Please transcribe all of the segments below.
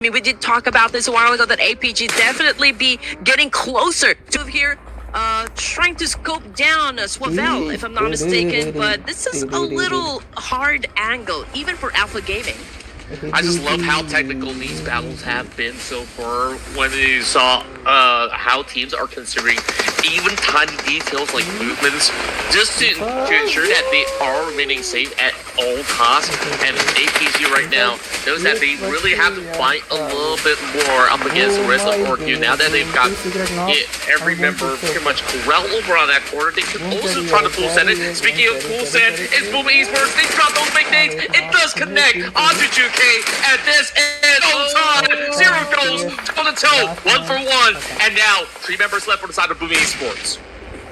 I mean, we did talk about this a while ago that APG definitely be getting closer to here, trying to scope down Swavel, if I'm not mistaken, but this is a little hard angle, even for Alpha Gaming. I just love how technical these battles have been so far. When you saw how teams are considering even tiny details like movements, just to ensure that they are remaining safe at all costs. And APG right now knows that they really have to fight a little bit more up against the rest of ORQ. Now that they've got every member pretty much corral over on that corner, they can also try to full send it. Speaking of full send, it's Boom Esports. They drop those big nades. It does connect onto 2K. And this is on time. 0 goals, toe-to-toe, 1 for 1. And now, 3 members left on the side of Boom Esports.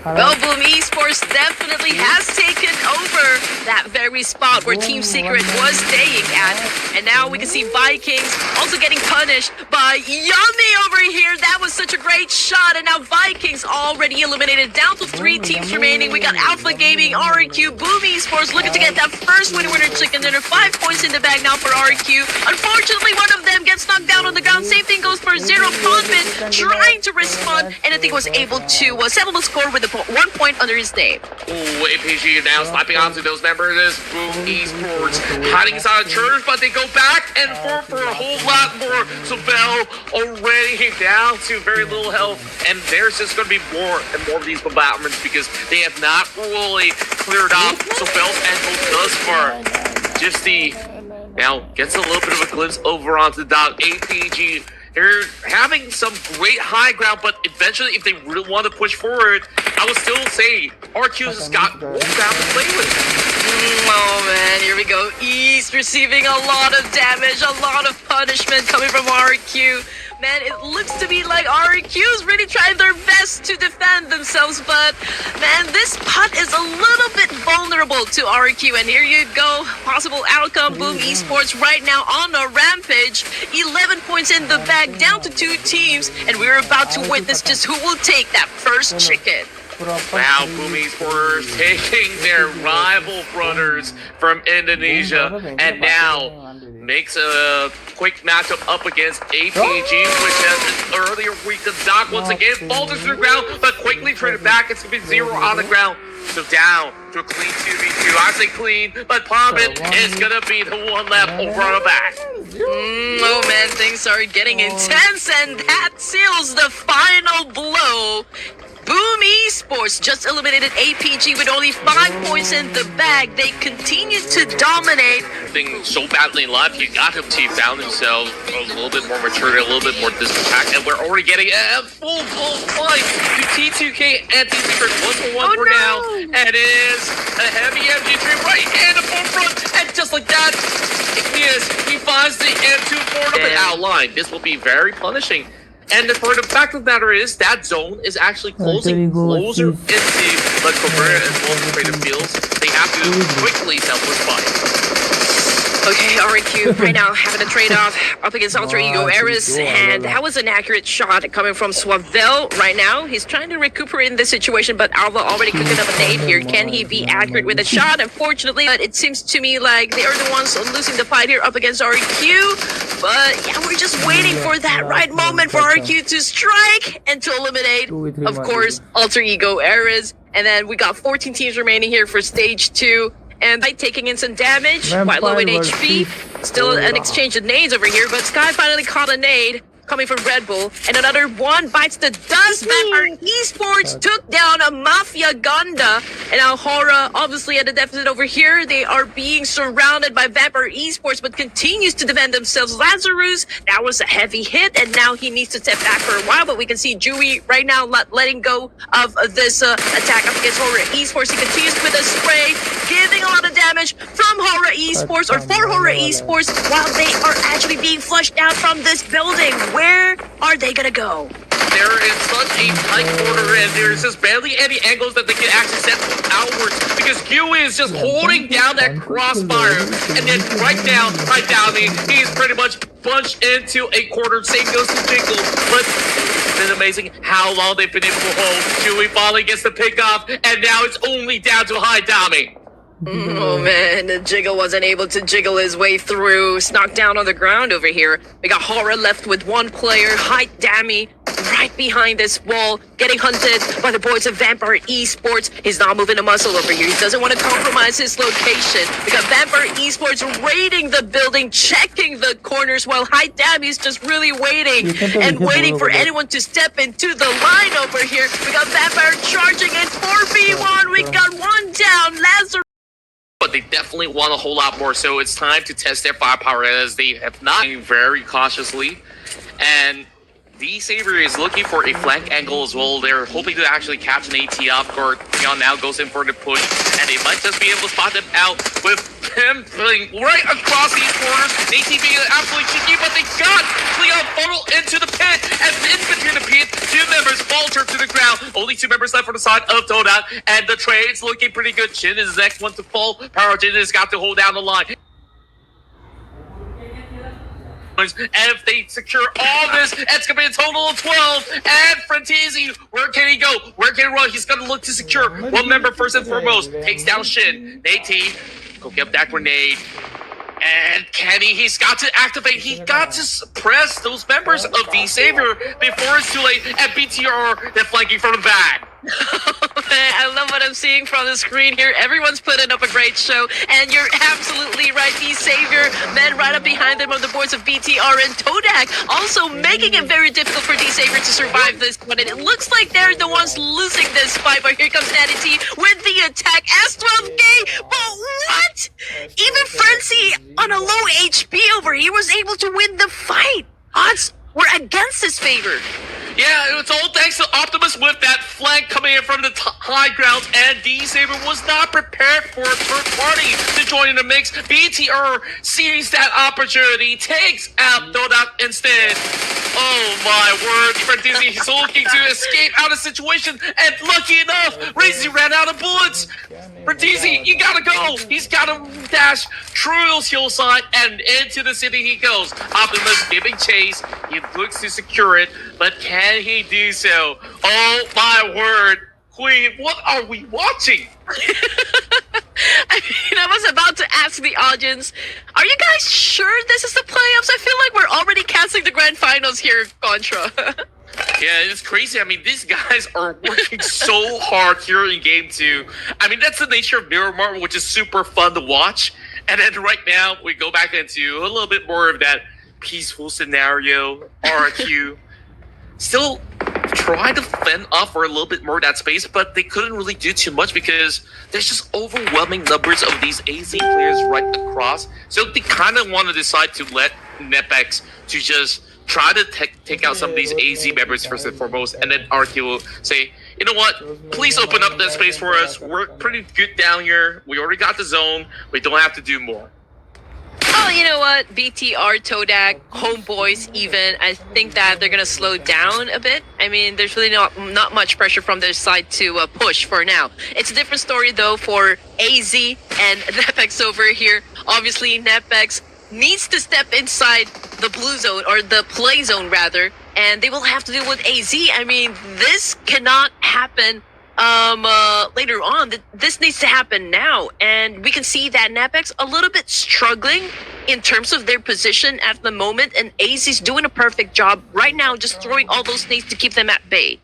Well, Boom Esports definitely has taken over that very spot where Team Secret was staying at. And now we can see Vikings also getting punished by Yummy over here. That was such a great shot. And now Vikings already eliminated, down to 3 teams remaining. We got Alpha Gaming, RQ, Boom Esports looking to get that first winner chicken dinner. 5 points in the bag now for RQ. Unfortunately, one of them gets knocked down on the ground. Same thing goes for Zero. Pondman trying to respond, and I think was able to settle the score with 1 point under his name. Ooh, APG now slapping onto those members. Boom Esports hiding inside of church, but they go back and forth for a whole lot more. So Bell already down to very little health, and there's just going to be more and more of these bombardments because they have not really cleared off. So Bell's angle thus far. Just the now gets a little bit of a glimpse over onto the dot. APG. They're having some great high ground, but eventually, if they really want to push forward, I would still say RQ has got more ground to play with. Oh man, here we go. East receiving a lot of damage, a lot of punishment coming from RQ. Man, it looks to be like RQ's really trying their best to defend themselves, but man, this putt is a little bit vulnerable to RQ. And here you go, possible outcome. Boom Esports right now on a rampage. 11 points in the bag, down to 2 teams, and we're about to witness just who will take that first chicken. Wow, Boom Esports taking their rival runners from Indonesia, and now makes a quick matchup up against APG, which has an earlier week. The Doc once again falters to the ground, but quickly traded back. It's going to be 0 on the ground. So down to a clean 2v2. I say clean, but Pubg is going to be the one left over on the back. Oh man, things are getting intense, and that seals the final blow. Boom Esports just eliminated APG with only 5 points in the bag. They continue to dominate. Being so badly in life, you got him to found themselves a little bit more maturity, a little bit more disattack, and we're already getting a full fight to T2K and Team Secret 1 for 1 for now. And it is a heavy MG3 right in the forefront, and just like that, he finds the M2 portal and outline. This will be very punishing. And for the fact of the matter is, that zone is actually closing closer into the Cabrera as well as the creative fields. They have to quickly self-respond. Okay, RQ right now having a trade-off up against Alter Ego Eris, and that was an accurate shot coming from Swavel right now. He's trying to recuperate in this situation, but Alva already cooking up a nade here. Can he be accurate with a shot? Unfortunately, but it seems to me like they are the ones losing the fight here up against RQ. But yeah, we're just waiting for that right moment for RQ to strike and to eliminate, of course, Alter Ego Eris. And then we got 14 teams remaining here for stage 2. And by taking in some damage, quite low in HP. Still an exchange of nades over here, but Sky finally caught a nade coming from Red Bull. And another one bites the dust. Vampire Esports took down a Mafia Gunda. And now HORAA obviously at a deficit over here. They are being surrounded by Vampire Esports, but continues to defend themselves. Lazarus, that was a heavy hit, and now he needs to step back for a while. But we can see Dewey right now letting go of this attack up against HORAA Esports. He continues with a spray, giving a lot of damage from HORAA Esports, or for HORAA Esports, while they are actually being flushed out from this building. Where are they gonna go? They're in such a tight corner, and there's just barely any angles that they can actually set outwards because Q is just holding down that crossfire. And then right now, by Downey, he's pretty much punched into a corner. Same goes to Jingle, but it's been amazing how long they've been able to hold. Chewie finally gets the pick off, and now it's only down to High Dami. Oh man, the Jiggle wasn't able to jiggle his way through. He's knocked down on the ground over here. We got HORAA left with one player, Height Dammy, right behind this wall, getting hunted by the boys of Vampire Esports. He's not moving a muscle over here. He doesn't want to compromise his location. We got Vampire Esports raiding the building, checking the corners, while Height Dammy's just really waiting and waiting for anyone to step into the line over here. We got Vampire charging in 4v1. We got one down, Lazarus. But they definitely want a whole lot more, so it's time to test their firepower as they have not been very cautiously. And D-Saber is looking for a flank angle as well. They're hoping to actually catch an AT off guard. Leon now goes in for the push, and they might just be able to spot them out with him playing right across these corners. AT being absolutely cheeky, but they got Leon funnel into the pit, and in between the pit, two members falter to the ground. Only two members left on the side of TODAK, and the trade's looking pretty good. Shin is the next one to fall. Power Jin has got to hold down the line. And if they secure all this, it's going to be a total of 12. And Frantesi, where can he go? Where can he run? He's going to look to secure one member first and foremost. Takes down Shin. Nate, go get that grenade. And Kenny, he's got to activate. He got to suppress those members of D-Saber before it's too late. And BTR, they're flanking from the back. I love what I'm seeing from the screen here. Everyone's putting up a great show, and you're absolutely right. D-Savior, men right up behind them on the boards of BTR and TODAK, also making it very difficult for D-Savior to survive this one. And it looks like they're the ones losing this fight, but here comes Natty T with the attack. S12K, but what? Even Frenzy on a low HP over here was able to win the fight. Odds were against his favor. Yeah, it's all thanks to Optimus with that flank coming in from the high grounds, and D-Saber was not prepared for a third party to join in the mix. BTR sees that opportunity, takes out TODAK instead. Oh my word, Frantesi, he's looking to escape out of the situation, and lucky enough, Razy ran out of bullets. Frantesi, you gotta go. He's gotta dash through those hillside, and into the city he goes. Optimus giving chase, he looks to secure it, but can he do so? Oh my word, Queen, what are we watching? I mean, I was about to ask the audience, are you guys sure this is the playoffs? I feel like we're already casting the grand finals here, Contra. Yeah, it's crazy. I mean, these guys are working so hard here in Game 2. I mean, that's the nature of Miramar, which is super fun to watch. And then right now, we go back into a little bit more of that peaceful scenario, RQ. Still try to fend off for a little bit more of that space, but they couldn't really do too much because there's just overwhelming numbers of these AZ players right across. So they kind of want to decide to let Netbex to just try to take out some of these AZ members first and foremost, and then RQ will say, you know what, please open up that space for us. We're pretty good down here. We already got the zone. We don't have to do more. Oh, you know what? BTR, TODAK, Homebois even, I think that they're going to slow down a bit. I mean, there's really not much pressure from their side to push for now. It's a different story, though, for AZ and Netbex over here. Obviously, Netbex needs to step inside the blue zone, or the play zone, rather, and they will have to deal with AZ. I mean, this cannot happen later on. This needs to happen now, and we can see that Netbex a little bit struggling in terms of their position at the moment, and AZ's doing a perfect job right now, just throwing all those nades to keep them at bay.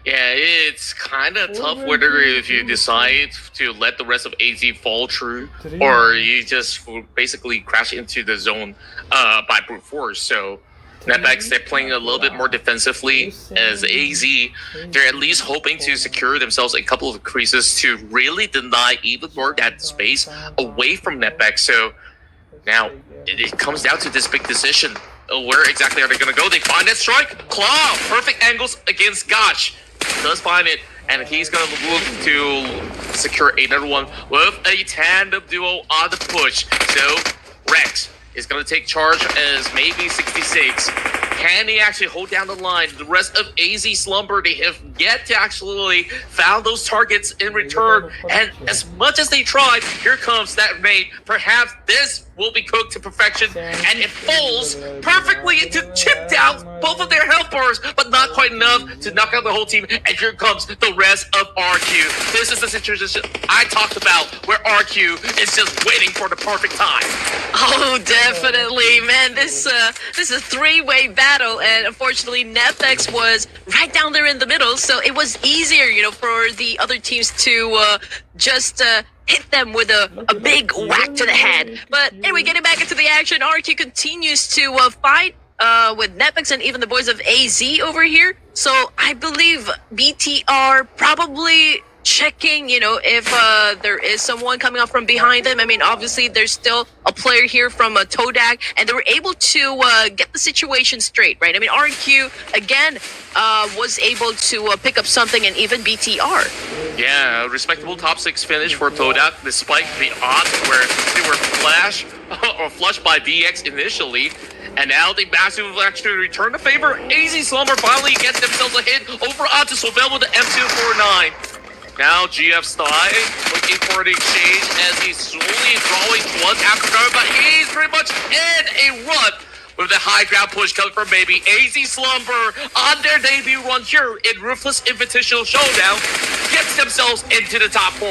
Yeah, it's kind of tough whether if you decide to let the rest of AZ fall through, or you just basically crash into the zone by brute force. So Netbex, they're playing a little bit more defensively, as AZ, they're at least hoping to secure themselves a couple of creases to really deny even more of that space away from Netbex. So now it comes down to this big decision. Where exactly are they going to go? They find that strike. Claw, perfect angles against Gotch. Does find it, and he's going to look to secure another one with a tandem duo on the push. So Rex is going to take charge as maybe 66. Can he actually hold down the line? The rest of AZ Slumber, they have yet to actually found those targets in return. And as much as they tried, here comes that mate. Perhaps this will be cooked to perfection, and it falls perfectly to chip down both of their health course, but not quite enough to knock out the whole team. And here comes the rest of RQ. This is the situation I talked about, where RQ is just waiting for the perfect time. Oh, definitely, man. This is a three-way battle, and unfortunately, Nepex was right down there in the middle, so it was easier, you know, for the other teams to just hit them with a big whack to the head. But anyway, getting back into the action, RQ continues to fight with Nepex and even the boys of AZ over here. So I believe BTR probably checking, you know, if there is someone coming up from behind them. I mean, obviously, there's still a player here from TODAK, and they were able to get the situation straight, right? I mean, RQ, again, was able to pick up something, and even BTR. Yeah, a respectable top 6 finish for TODAK, despite the odds where they were flushed by BX initially. And now they massively actually return the favor. AZ Slumber finally gets themselves a hit over onto Sobel with the M249. Now GF Sty looking for an exchange as he's slowly drawing one after another, but he's pretty much in a run with the high ground push coming from maybe AZ Slumber on their debut run here in Ruthless Invitational Showdown, gets themselves into the top 4.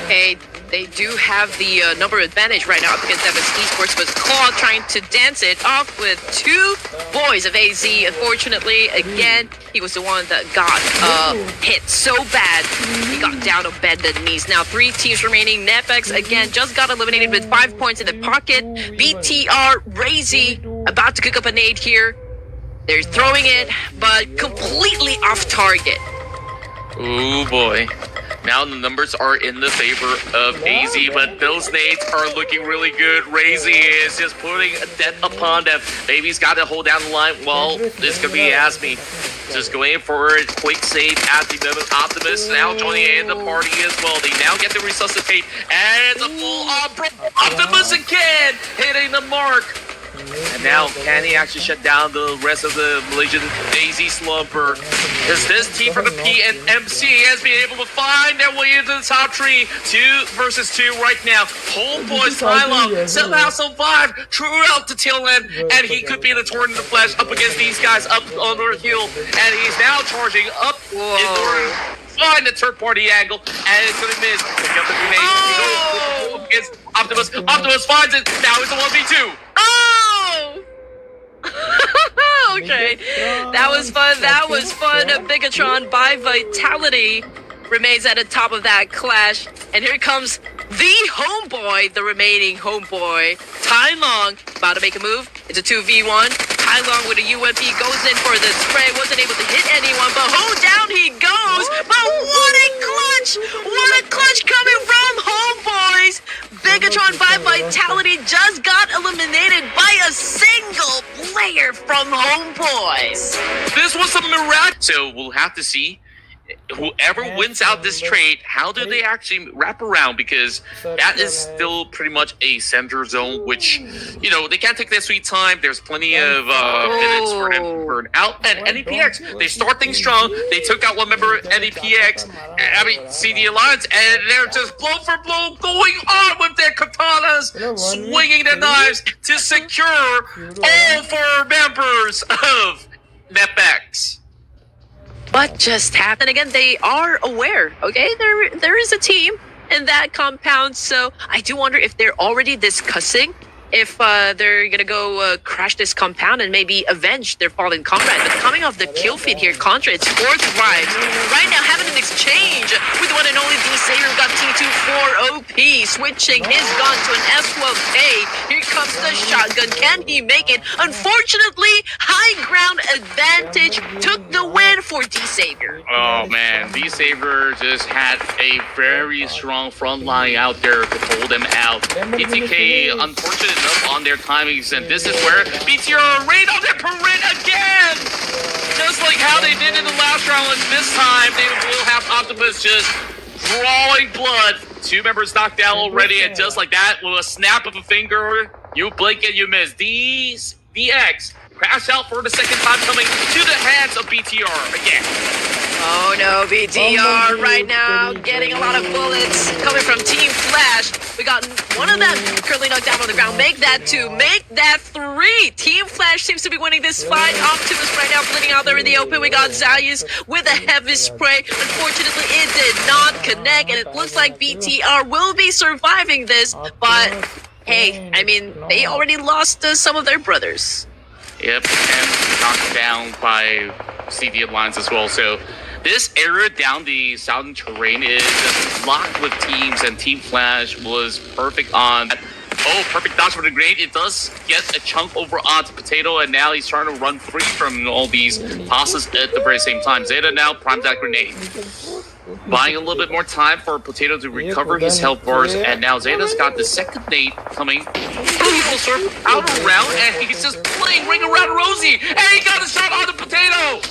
Hey, they do have the number advantage right now up against Esports, but Claw trying to dance it off with two boys of AZ. Unfortunately, again, he was the one that got hit so bad, he got down on bended knees. Now 3 teams remaining. Nepex, again, just got eliminated with 5 points in the pocket. BTR, Razy, about to cook up a nade here. They're throwing it, but completely off target. Oh boy. Now the numbers are in the favor of AZ, but those nades are looking really good. Razy is just putting a dent upon them. Maybe he's got to hold down the line. Well, this could be Asmi. Just going for a quick save at the moment. Optimus now joining in the party as well. They now get to resuscitate, and it's a full-on Optimus again, hitting the mark. And now, can he actually shut down the rest of the Malaysian AZ Slumber? Is this team from the PNMC has been able to find their way into the top 3? 2 versus 2 right now. Homebois Tylon somehow survived throughout the tail end, and he could be the torn in the flesh up against these guys up on the hill. And he's now charging up in order to find the third party angle, and it's going to miss. Pick up the grenade. Go against Optimus. Optimus finds it. Now it's a 1v2. Okay, that was fun. That was fun. Bigatron by Vitality remains at the top of that clash. And here comes the Homeboy, the remaining Homeboy. Tai Long about to make a move. It's a 2v1. Tai Long with a UMP goes in for the spray. Wasn't able to hit anyone, but down he goes. But what a clutch! What a clutch coming from Homeboys! Bigatron by Vitality just got eliminated by a single player from Homeboys. This was a miracle. So we'll have to see whoever wins out this trade, how do they actually wrap around? Because that is still pretty much a center zone, which, you know, they can't take their sweet time. There's plenty of minutes for them to burn out. And NEPX, they start things strong. They took out one member of NEPX, I mean, CD Alliance, and they're just blow for blow going on with their katanas, swinging their knives to secure all 4 members of NEPX. But just happened again. They are aware, okay? There is a team in that compound, so I do wonder if they're already discussing if they're gonna go crash this compound and maybe avenge their fallen comrade. But coming off the kill feed here, Contra, it's 4th revive. Right now, having an exchange with the one and only D-Savior, got T2-4 OP, switching his gun to an S12K. Here comes the shotgun. Can he make it? Unfortunately, high ground advantage took the win for D-Savior. Oh man, D-Savior just had a very strong front line out there to hold them out. ETK, unfortunate enough on their timings, and this is where BTR raid on their parade again! Just like how they did in the last round, and this time they will have Optimus just drawing blood. 2 members knocked down already, and just like that, with a snap of a finger, you blink and you miss. DX crash out for the second time, coming to the hands of BTR again. Oh no, BTR right now getting a lot of bullets coming from Team Flash. We got one of them currently knocked down on the ground. Make that 2, make that 3. Team Flash seems to be winning this fight. Optimus right now bleeding out there in the open. We got Zayus with a heavy spray. Unfortunately, it did not connect, and it looks like BTR will be surviving this, but hey, I mean, they already lost some of their brothers. Yep, and knocked down by CD Alliance as well. So this area down the southern terrain is just locked with teams, and Team Flash was perfect on that. Oh, perfect dodge for the grenade. It does get a chunk over onto Potato, and now he's trying to run free from all these tosses at the very same time. Zeta now primes that grenade. Buying a little bit more time for Potato to recover his health bars, and now Zeta's got the second nade coming. He sort of out around, and he's just playing ring around Rosie, and he got a shot on the Potato!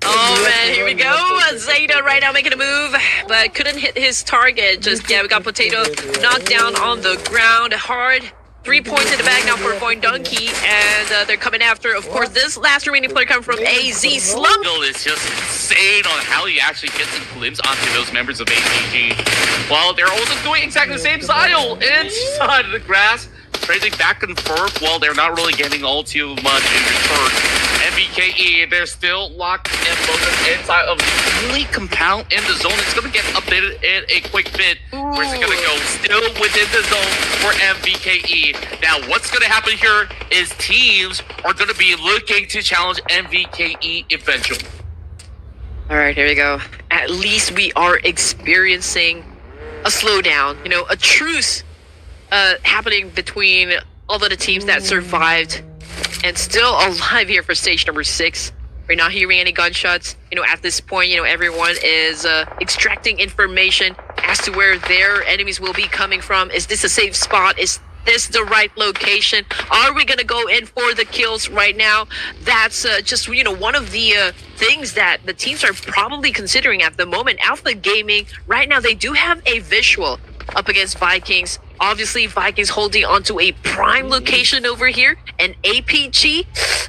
Oh man, here we go. Zeta right now making a move, but couldn't hit his target. Just, yeah, we got Potato knocked down on the ground hard. 3 points in the bag now for Boy Donkey, and they're coming after, of course, this last remaining player coming from AZ Slump. It's just insane on how he actually gets a glimpse onto those members of APG. While they're also doing exactly the same style inside of the grass, trading back and forth while they're not really getting all too much in return. MVKE, they're still locked in both inside of the only compound in the zone. It's going to get updated in a quick bit. Where's it going to go? Still within the zone for MVKE. Now, what's going to happen here is teams are going to be looking to challenge MVKE eventually. All right, here we go. At least we are experiencing a slowdown, you know, a truce happening between all of the teams that survived and still alive here for stage number 6. We're not hearing any gunshots. You know, at this point, you know, everyone is extracting information as to where their enemies will be coming from. Is this a safe spot? Is this the right location? Are we gonna go in for the kills right now? That's just, you know, one of the things that the teams are probably considering at the moment. Alpha Gaming, right now, they do have a visual up against Vikings. Obviously, Vikings holding onto a prime location over here, and APG,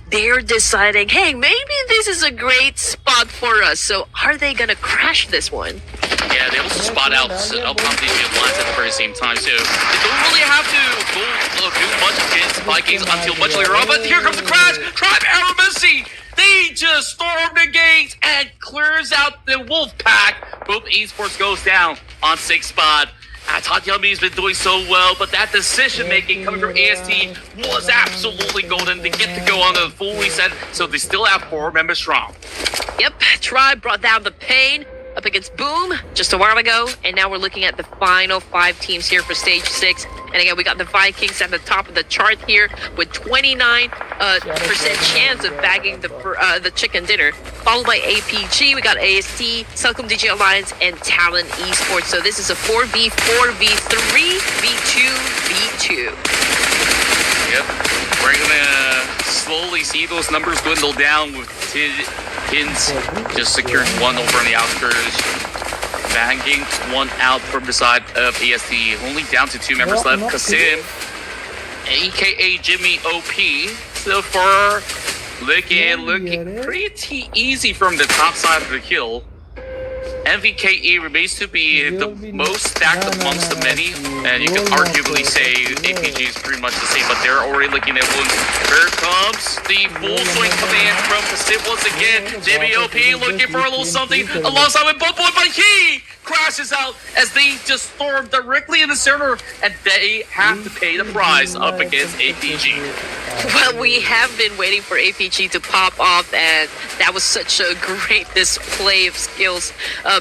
they're deciding, hey, maybe this is a great spot for us. So are they gonna crash this one? Yeah, they also spot out competition lines at the very same time, so they don't really have to go do much against Vikings until much later on. But here comes the crash! Tribe Aramisi! They just storm the gates and clears out the wolf pack. Boom, Esports goes down on 6th spot. Todd Yummy's been doing so well, but that decision-making coming from AST was absolutely golden. They get to go on a full reset, so they still have 4 members strong. Yep, Tribe brought down the pain up against Boom just a while ago, and now we're looking at the final 5 teams here for stage 6. And again, we got the Vikings at the top of the chart here with 29% chance of bagging the chicken dinner, followed by APG. We got AST, Celcom DJ Alliance, and Talon Esports. So this is a 4v4, v3, v2, v2. Yep, we're gonna slowly see those numbers dwindle down with Tins just securing 1 over on the outskirts. Banging 1 out from the side of AST. Only down to 2 members left. Kasim, aka Jimmy OP, so far looking pretty easy from the top side of the hill. MVKE remains to be the most stacked amongst the many, and you can arguably say APG is pretty much the same, but they're already looking at one. Here comes the full swing command from Pacific once again. JBOP looking for a little something alongside with Boboy, but he crashes out as they just storm directly in the center, and they have to pay the price up against APG. Well, we have been waiting for APG to pop off, and that was such a great display of skills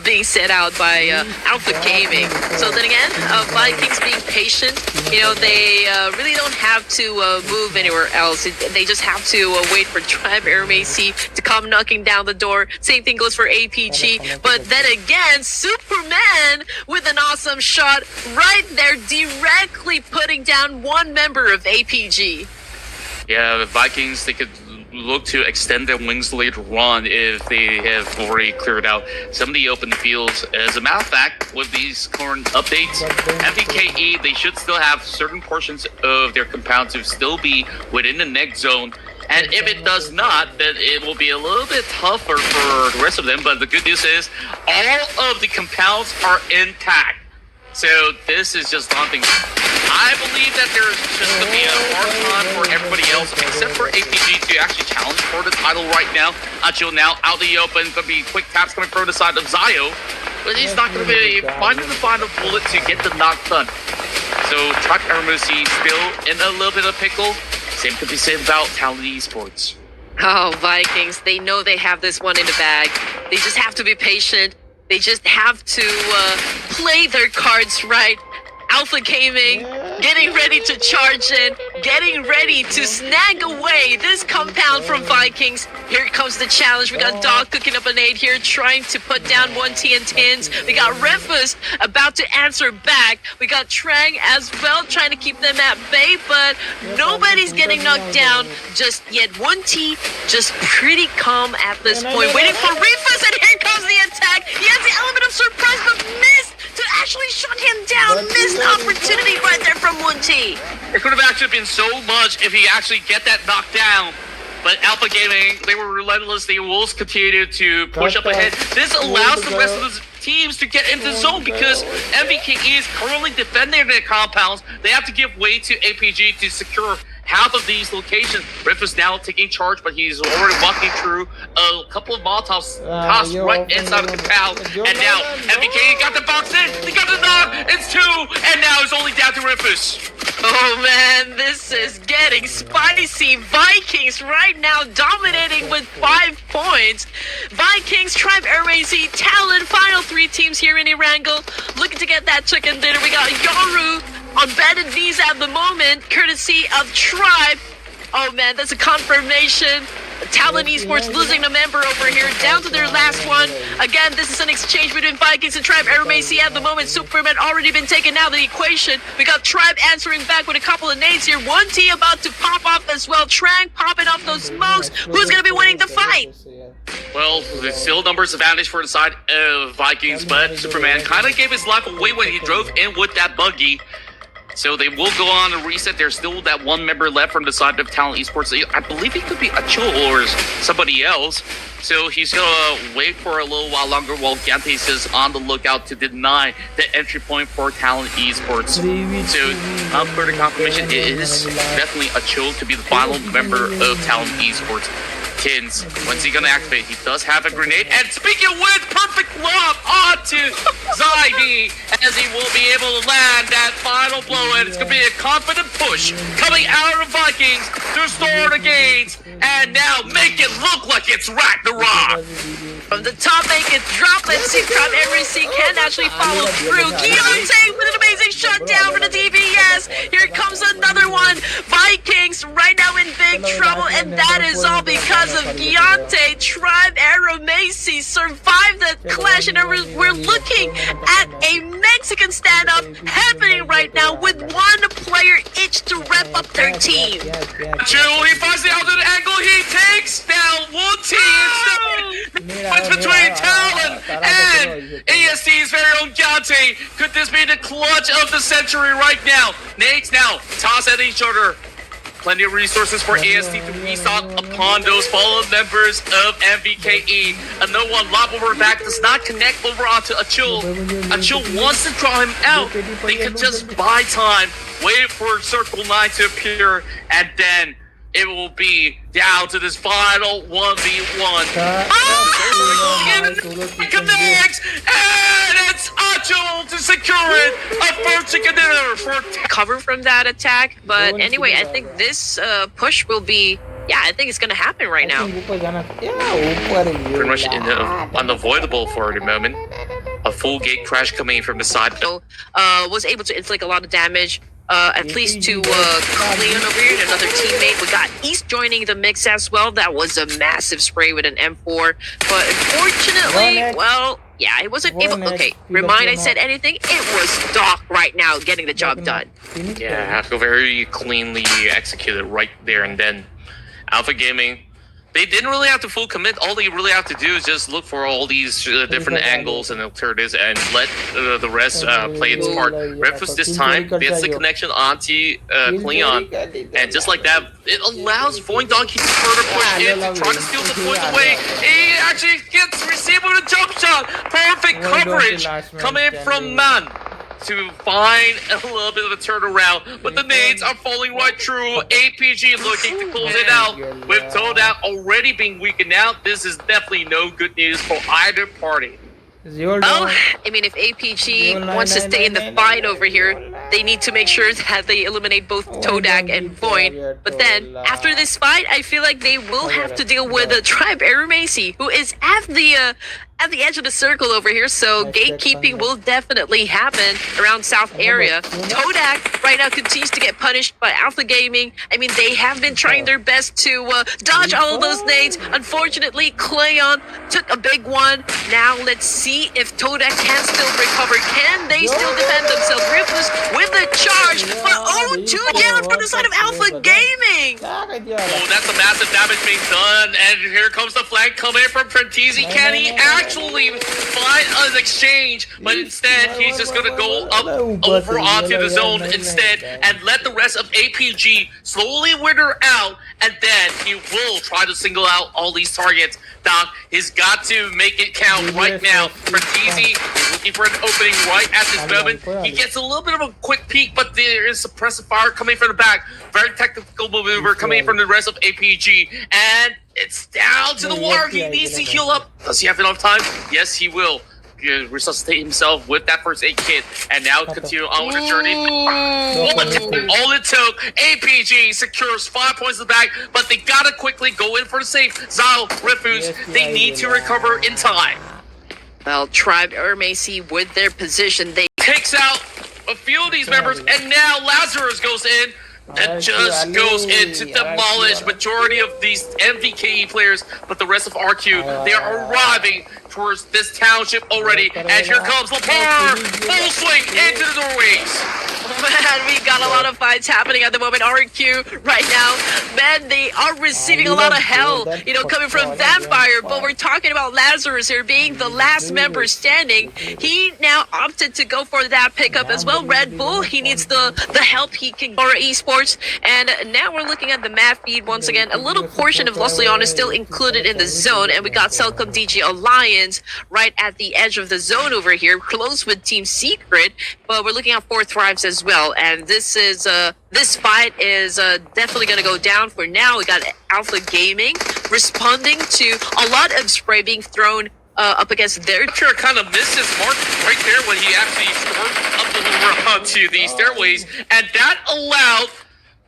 being set out by Alpha Gaming. So then again, Vikings being patient, you know, they really don't have to move anywhere else. They just have to wait for Tribe Airmacy to come knocking down the door. Same thing goes for APG. But then again, Superman with an awesome shot right there, directly putting down 1 member of APG. Yeah, the Vikings, they could look to extend their wings later on if they have already cleared out some of the open fields. As a matter of fact, with these current updates, MVKE, they should still have certain portions of their compound to still be within the next zone. And if it does not, then it will be a little bit tougher for the rest of them. But the good news is all of the compounds are intact. So this is just daunting. I believe that there's just going to be a hard time for everybody else, except for APG, to actually challenge for the title right now. Achil now out in the open. Going to be quick taps coming from the side of Zio, but he's not going to be finding the final bullet to get the knock done. So Truck Ermusi still in a little bit of pickle. Same could be said about Talent Esports. Oh, Vikings, they know they have this one in the bag. They just have to be patient. They just have to play their cards right. Alpha Gaming getting ready to charge in, getting ready to snag away this compound from Vikings. Here comes the challenge. We got Dog cooking up a nade here, trying to put down 1T and Tins. We got Rufus about to answer back. We got Trang as well, trying to keep them at bay, but nobody's getting knocked down just yet. 1T just pretty calm at this point, waiting for Rufus, and here comes the attack. He has the element of surprise, but missed to actually shut him down. Missed opportunity right there from 1T. It could have actually been so much if he actually get that knocked down. But Alpha Gaming, they were relentless. They will continue to push up ahead. This allows the rest of the teams to get into the zone because MVKE is currently defending their compounds. They have to give way to APG to secure half of these locations. Riff is now taking charge, but he's already walking through a couple of Molotovs tossed right inside of the compound. And now MVKE got the box in. They got the knock. It's 2, and now it's only down to Rufus. Oh man, this is getting spicy. Vikings right now dominating with 5 points. Vikings, Tribe, RAC, Talon, final 3 teams here in ERANGEL. Looking to get that chicken dinner. We got Yoru on bended knees at the moment, courtesy of Tribe. Oh man, that's a confirmation. Talon Esports losing a member over here, down to their last one. Again, this is an exchange between Vikings and Tribe. RMAC at the moment. Superman already been taken out of the equation. We got Tribe answering back with a couple of nades here. 1T about to pop off as well. Trang popping off those smokes. Who's going to be winning the fight? Well, there's still numbers advantage for the side of Vikings, but Superman kind of gave his life away when he drove in with that buggy. So they will go on a reset. There's still that one member left from the side of Talent Esports. I believe he could be Achil or somebody else. So he's gonna wait for a little while longer while Gantes is on the lookout to deny the entry point for Talent Esports. So further confirmation, it is definitely Achil to be the final member of Talent Esports. Tins, when's he gonna activate? He does have a grenade, and speaking with perfect lob onto Zaidi, as he will be able to land that final blow, and it's gonna be a confident push coming out of Vikings to store the gains, and now make it look like it's Ragnarok. From the top, make it drop. Let's see if Tribe RAC can actually follow through. Guillante with an amazing shutdown for the DBS. Here comes another one. Vikings right now in big trouble, and that is all because of Guillante. Tribe Aramacy survived that clash, and we're looking at a Mexican standoff happening right now with one player itched to rep up their team. Achil, he finds the alternate angle. He takes down 1T instead. Between Talon and EST's very own Gante. Could this be the clutch of the century right now? Nades now toss at each other. Plenty of resources for EST to restock upon those fallen members of MVKE. A no one lob over back does not connect over onto Achil. Achil wants to draw him out. They could just buy time, wait for Circle 9 to appear, and then it will be down to this final 1v1. Connects, and it's Achil to secure it. A first chicken dinner for cover from that attack, but anyway, I think this push will be, I think it's gonna happen right now. Pretty much unavoidable for the moment. A full gate crash coming in from the side. So, was able to inflict a lot of damage. At least to Cleon over here, and another teammate. We got East joining the mix as well. That was a massive spray with an M4. But unfortunately, well, it wasn't able. Okay, remind I said anything? It was Doc right now getting the job done. Yeah, very cleanly executed right there and then. Alpha Gaming, they didn't really have to full commit. All they really have to do is just look for all these different angles and alternatives and let the rest play its part. Rufus this time gets the connection onto Cleon, and just like that, it allows Void Donkey to further push in to try to steal the point away. He actually gets received with a jump shot. Perfect coverage coming in from Man. to find a little bit of a turnaround, but the nades are falling right through. APG looking to close it out. With TODAK already being weakened out, this is definitely no good news for either party. Well, I mean, if APG wants to stay in the fight over here, they need to make sure that they eliminate both TODAK and Void. But then, after this fight, I feel like they will have to deal with Tribe Aramasi, who is at the edge of the circle over here, so gatekeeping will definitely happen around south area. TODAK right now continues to get punished by Alpha Gaming. I mean, they have been trying their best to dodge all of those nades. Unfortunately, Cleon took a big one. Now let's see if TODAK can still recover. Can they still defend themselves? Ruthless with the charge, but oh, 2 down from the side of Alpha Gaming. Oh, that's a massive damage being done, and here comes the flank coming from Prentizi. Can he actually find an exchange? But instead, he's just gonna go up over onto the zone instead and let the rest of APG slowly wither out, and then he will try to single out all these targets. Doc, he's got to make it count right now. Prentizi is looking for an opening right at this moment. He gets a little bit of a quick peek, but there is suppressive fire coming from the back. Very technical maneuver coming from the rest of APG, and it's down to the wire. He needs to heal up. Does he have enough time? Yes, he will. Resuscitate himself with that first aid kit, and now continue on with the journey. All it took, APG secures 5 points in the bag, but they gotta quickly go in for the safe. Zal, Refuse, they need to recover in time. Well, Tribe Aramasi with their position, they Takes out a few of these members, and now Lazarus goes in. And just goes in to demolish majority of these MVKE players, but the rest of RQ, they are arriving towards this township already, and here comes Lepar, full swing into the doorways. Man, we got a lot of fights happening at the moment. RQ right now, man, they are receiving a lot of hell, you know, coming from Vampire. But we're talking about Lazarus here being the last member standing. He now opted to go for that pickup as well. Red Bull, he needs the help he can for Esports. And now we're looking at the map feed once again. A little portion of Los Leon is still included in the zone, and we got Celcom DG Alliance right at the edge of the zone over here, close with Team Secret. But we're looking at 4 Thrives as well, and this is this fight is definitely going to go down for now. We got Alpha Gaming responding to a lot of spray being thrown up against their... Sure, kind of missed his mark right there when he actually stormed up the maneuver onto the stairways, and that allowed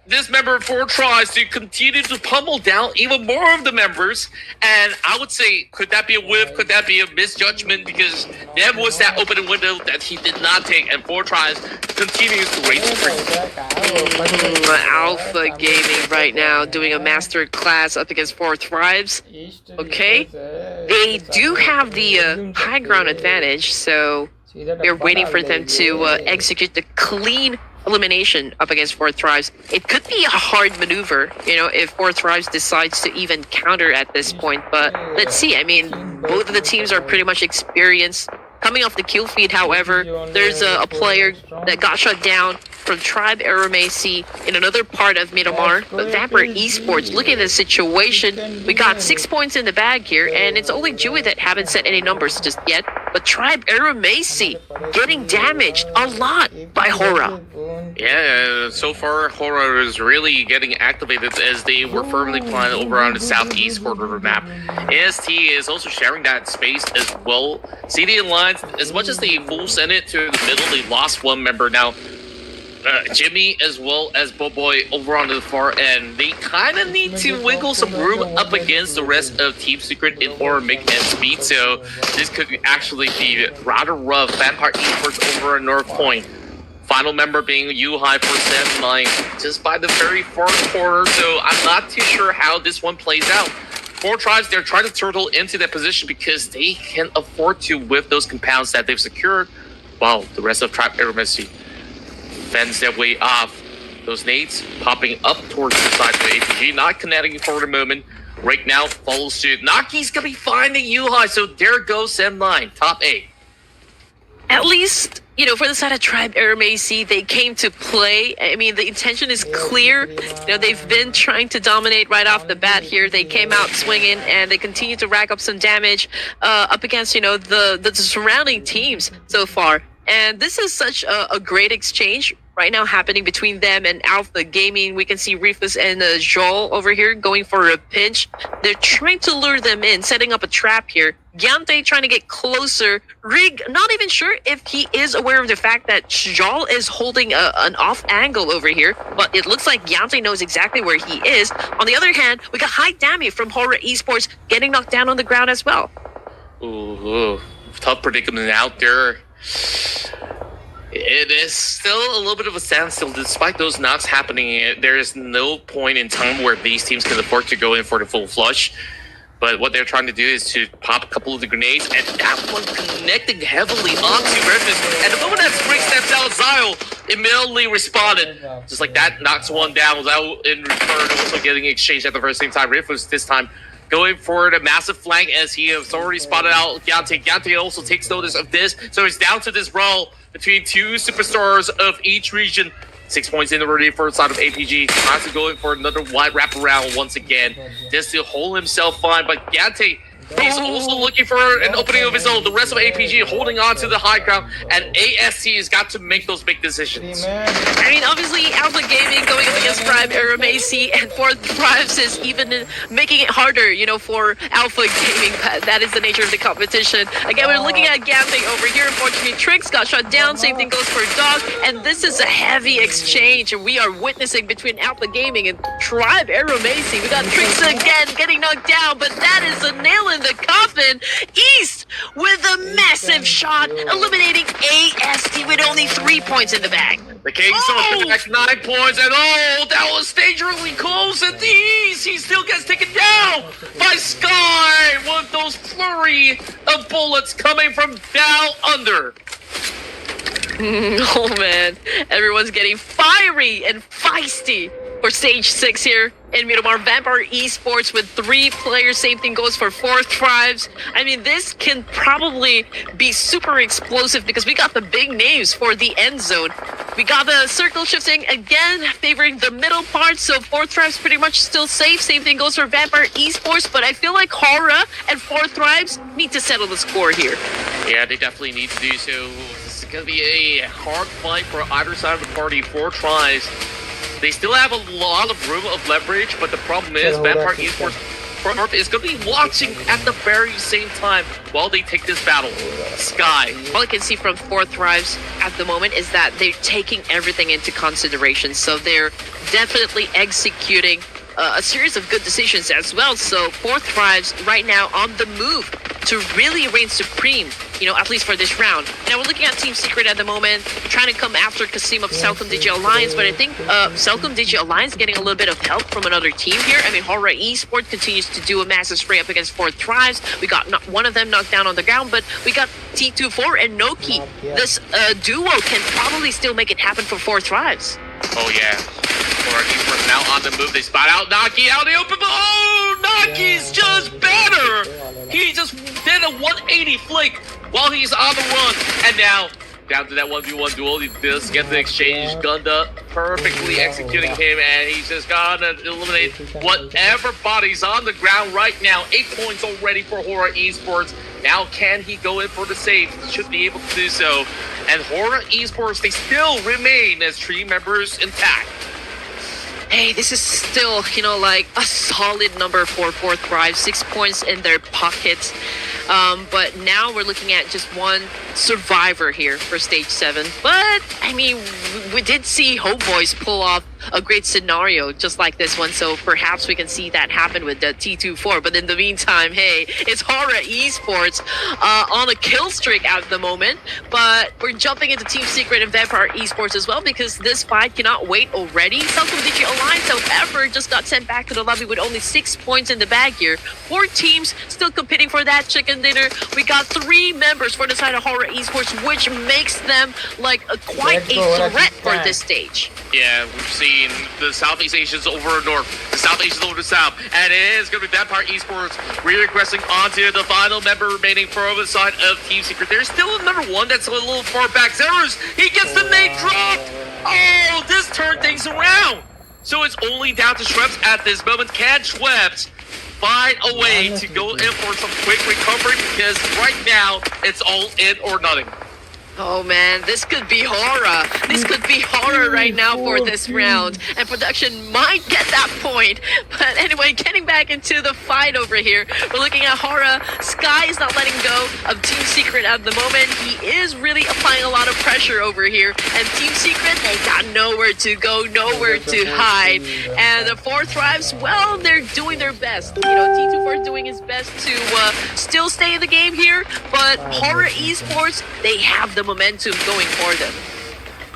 this member 4 tries to continue to pummel down even more of the members. And I would say, could that be a whiff? Could that be a misjudgment? Because there was that opening window that he did not take, and 4 tries continues to raise the free. Alpha Gaming right now doing a master class up against 4 Thrives. Okay, they do have the high ground advantage, so we're waiting for them to execute the clean elimination up against 4 Thrives. It could be a hard maneuver, you know, if 4 Thrives decides to even counter at this point, but let's see. I mean, both of the teams are pretty much experienced. Coming off the kill feed, however, there's a player that got shut down from Tribe Aramasi in another part of Miramar, but Vapor Esports, look at the situation. We got 6 points in the bag here, and it's only Dewey that haven't set any numbers just yet, but Tribe Aramasi getting damaged a lot by HORAA. Yeah, so far HORAA is really getting activated as they were firmly planted over on the southeast corner of the map. AST is also sharing that space as well. CD Alliance, as much as they full sent it to the middle, they lost 1 member. Now, Jimmy as well as Boboy over on the far end, they kind of need to wiggle some room up against the rest of Team Secret in order to make ends speed. So this could actually be rather rough. Vampire Esports over in North Point. Final member being U-High for 7-9, just by the very far corner. So I'm not too sure how this one plays out. 4 Tribes, they're trying to turtle into that position because they can afford to whip those compounds that they've secured, while the rest of Tribe Aramasi fends their way off. Those nades popping up towards the side of the APG, not connecting for the moment. Right now, follows suit. Naki's gonna be finding U-High, so there goes 7-9, top 8. At least, you know, for the side of Tribe Aramasi, they came to play. I mean, the intention is clear. You know, they've been trying to dominate right off the bat here. They came out swinging, and they continue to rack up some damage up against, you know, the surrounding teams so far. And this is such a great exchange right now happening between them and Alpha Gaming. We can see Rufus and Joel over here going for a pinch. They're trying to lure them in, setting up a trap here. Gyante trying to get closer. Rig, not even sure if he is aware of the fact that Joel is holding an off angle over here, but it looks like Gyante knows exactly where he is. On the other hand, we got high damage from HORAA Esports getting knocked down on the ground as well. Ooh, tough predicament out there. It is still a little bit of a standstill. Despite those knocks happening, there is no point in time where these teams can afford to go in for the full flush. But what they're trying to do is to pop a couple of the grenades, and that one connecting heavily onto Rufus. And the moment that Spring steps out, Zyle immediately responded. Just like that, knocks one down without in return also getting exchanged at the very same time. Rufus this time going for the massive flank as he has already spotted out Gyante. Gyante also takes notice of this, so it's down to this brawl between two superstars of each region. 6 points in already for the side of APG. Tries to go in for another wide wraparound once again, just to hold himself fine. But Gyante, he's also looking for an opening of his own. The rest of APG holding on to the high ground, and AST has got to make those big decisions. I mean, obviously, Alpha Gaming going up against Prime Aramacy, and Fourth Thrives is even making it harder, you know, for Alpha Gaming. That is the nature of the competition. Again, we're looking at Gyante over here. Unfortunately, Trix got shut down. Same thing goes for Dog, and this is a heavy exchange we are witnessing between Alpha Gaming and Tribe Aramacy. We got Trix again getting knocked down, but that is a nail in the coffin. East with a massive shot, eliminating AST with only 3 points in the bag. The Kings are back 9 points, and that was dangerously close. And the East, he still gets taken down by Sky with those flurry of bullets coming from down under. Oh man, everyone's getting fiery and feisty for stage 6 here in Miramar. Vampire Esports with 3 players. Same thing goes for Fourth Thrives. I mean, this can probably be super explosive because we got the big names for the end zone. We got the circle shifting again, favoring the middle part, so Fourth Thrives pretty much still safe. Same thing goes for Vampire Esports, but I feel like HORAA and Fourth Thrives need to settle the score here. Yeah, they definitely need to do so. This is going to be a hard fight for either side of the party. 4 tries. They still have a lot of room of leverage, but the problem is Vampire Esports is going to be watching at the very same time while they take this battle. Sky. All I can see from Fourth Thrives at the moment is that they're taking everything into consideration, so they're definitely executing a series of good decisions as well. So Fourth Thrives right now on the move to really reign supreme, you know, at least for this round. Now we're looking at Team Secret at the moment, trying to come after Kasim of Celcom Digi Alliance, but I think Celcom Digi Alliance getting a little bit of help from another team here. I mean, HORAA Esports continues to do a massive spray up against Fourth Thrives. We got one of them knocked down on the ground, but we got T24 and Noki. This duo can probably still make it happen for Fourth Thrives. Oh yeah. HORAA Esports now on the move. They spot out Naki out in the open, but Naki's just better! He just did a 180 flick while he's on the run, and now down to that 1v1 duel. He does get the exchange. Gunda perfectly executing him, and he's just gonna eliminate whatever body's on the ground right now. 8 points already for HORAA Esports. Now can he go in for the save? He should be able to do so. And HORAA Esports, they still remain as 3 members intact. Hey, this is still, you know, like a solid number for Fourth Thrive. 6 points in their pockets. But now we're looking at just one survivor here for stage 7. But, I mean, we did see Homebois pull off a great scenario just like this one, so perhaps we can see that happen with the T24. But in the meantime, hey, it's HORAA Esports on a kill streak at the moment. But we're jumping into Team Secret and Vampire Esports as well because this fight cannot wait already. Celcom Digi Alliance, however, just got sent back to the lobby with only 6 points in the bag here. 4 teams still competing for that chicken dinner. We got 3 members for the side of HORAA Esports, which makes them like quite a threat for this stage. Yeah, we've seen the Southeast Asians over north, the South Asians over the south, and it is going to be Vampire Esports regressing onto the final member remaining for the side of Team Secret. There's still a number 1 that's a little far back. Zerus, he gets the nade drop. Oh, this turned things around. So it's only down to Schweppes at this moment. Can Schweppes find a way to go in for some quick recovery? Because right now, it's all in or nothing. Oh man, this could be HORAA. This could be HORAA right now for this round. And production might get that point. But anyway, getting back into the fight over here. We're looking at HORAA. Sky is not letting go of Team Secret at the moment. He is really applying a lot of pressure over here. And Team Secret, they got nowhere to go, nowhere to hide. And the 4 Thrives, well, they're doing their best. You know, T24 is doing his best to still stay in the game here. But HORAA Esports, they have the momentum going for them.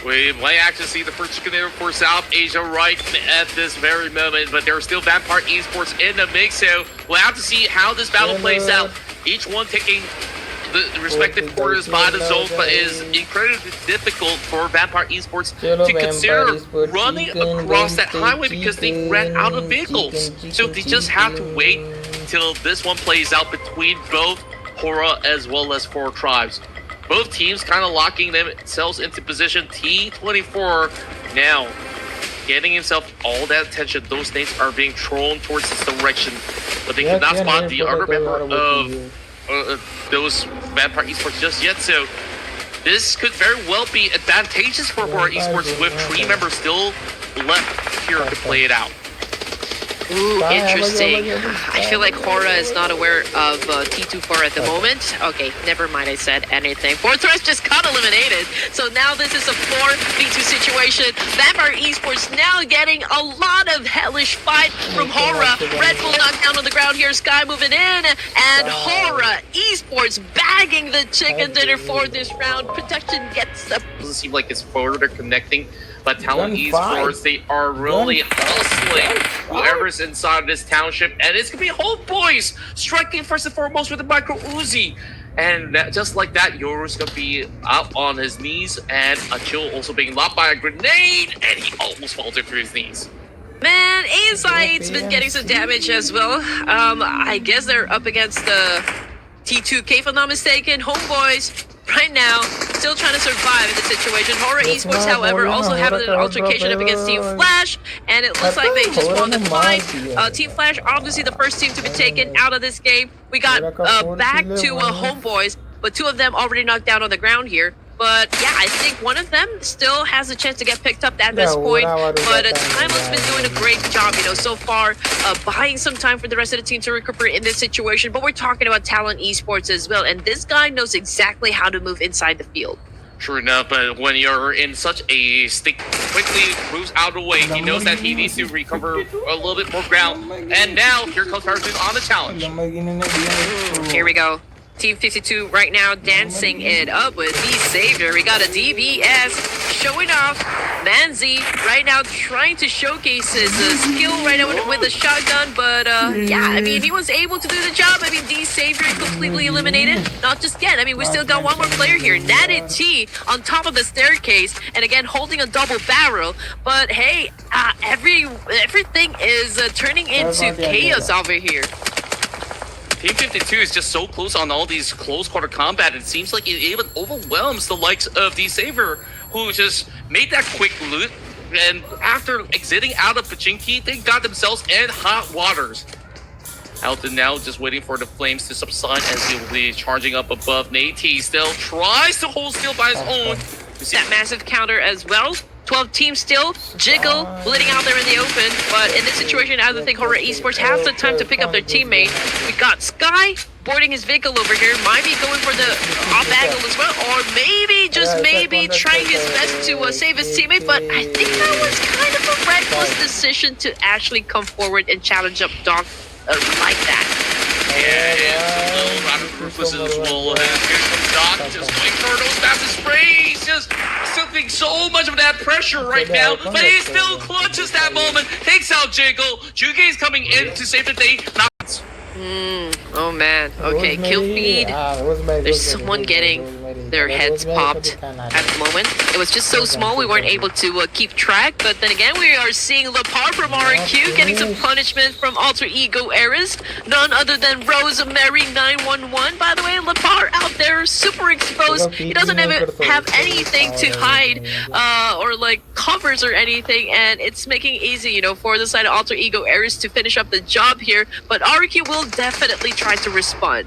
We might actually see the first chicken for South Asia right at this very moment, but there are still Vampire Esports in the mix, so we'll have to see how this battle plays out. Each one taking the respective quarters by the zone, but it is incredibly difficult for Vampire Esports to consider running across that highway because they ran out of vehicles. So they just have to wait till this one plays out between both HORAA as well as 4 Tribes. Both teams kind of locking themselves into position. T24 now getting himself all that attention. Those names are being thrown towards this direction, but they cannot spot the other member of those Vampire Esports just yet. So this could very well be advantageous for HORAA Esports with 3 members still left here to play it out. Ooh, interesting. I feel like HORAA is not aware of T24 at the moment. Okay, never mind, I said anything. 4 Threats just got eliminated. So now this is a 4v2 situation. Vampire Esports now getting a lot of hellish fight from HORAA. Red Bull knocked down on the ground here. Sky moving in. And HORAA Esports bagging the chicken dinner for this round. Protection gets the... Doesn't seem like it's forward or connecting. But Talon Esports, they are really hustling whoever's inside this township. And it's going to be Homebois striking first and foremost with the micro Uzi. And just like that, Yoru's going to be out on his knees. And Achille also being locked by a grenade. And he almost falls to his knees. Man, ASI's been getting some damage as well. I guess they're up against the T2K, if I'm not mistaken. Homebois right now still trying to survive in the situation. HORAA Esports, however, also having an altercation up against Team Flash, and it looks like they just won the fight. Team Flash, obviously the first team to be taken out of this game. We got back to Homebois, but 2 of them already knocked down on the ground here. But yeah, I think one of them still has a chance to get picked up at this point. But Timeless been doing a great job, you know, so far, buying some time for the rest of the team to recuperate in this situation. But we're talking about Talon Esports as well, and this guy knows exactly how to move inside the field. True enough, but when you're in such a stick, quickly moves out of the way. He knows that he needs to recover a little bit more ground. And now, here comes Harpoon on the challenge. Here we go. Team 52 right now dancing it up with the Savior. We got a DBS showing off. Manzi right now trying to showcase his skill right now with the shotgun. But yeah, I mean, he was able to do the job. I mean, the Savior completely eliminated. Not just yet. I mean, we still got one more player here. Natted T on top of the staircase. And again, holding a double barrel. But hey, everything is turning into chaos over here. Team 52 is just so close on all these close quarter combat. It seems like it even overwhelms the likes of the Savior, who just made that quick loot. And after exiting out of Pachinki, they got themselves in hot waters. Alton now just waiting for the flames to subside as he will be charging up above. Nate still tries to hold still by his own. That massive counter as well. 12 teams still. Jiggle bleeding out there in the open. But in this situation, I don't think HORAA Esports has the time to pick up their teammate. We got Sky boarding his vehicle over here. Might be going for the off angle as well. Or maybe, just maybe, trying his best to save his teammate. But I think that was kind of a reckless decision to actually come forward and challenge up Doc like that. Yeah, rather ruthless as well. And here comes Doc, just going for those massive sprays. Just feeling so much of that pressure right now, but he still clutches that moment. Takes out Jiggle. Juge is coming in to save the day. Oh man. Okay, kill feed. There's someone getting their heads popped at the moment. It was just so small we weren't able to keep track. But then again, we are seeing Lepar from RQ getting some punishment from Alter Ego Eras. None other than Rosemary 911. By the way, Lepar out there super exposed. He doesn't even have anything to hide or like covers or anything, and it's making it easy, you know, for the side of Alter Ego Eras to finish up the job here. But RQ will definitely try to respond.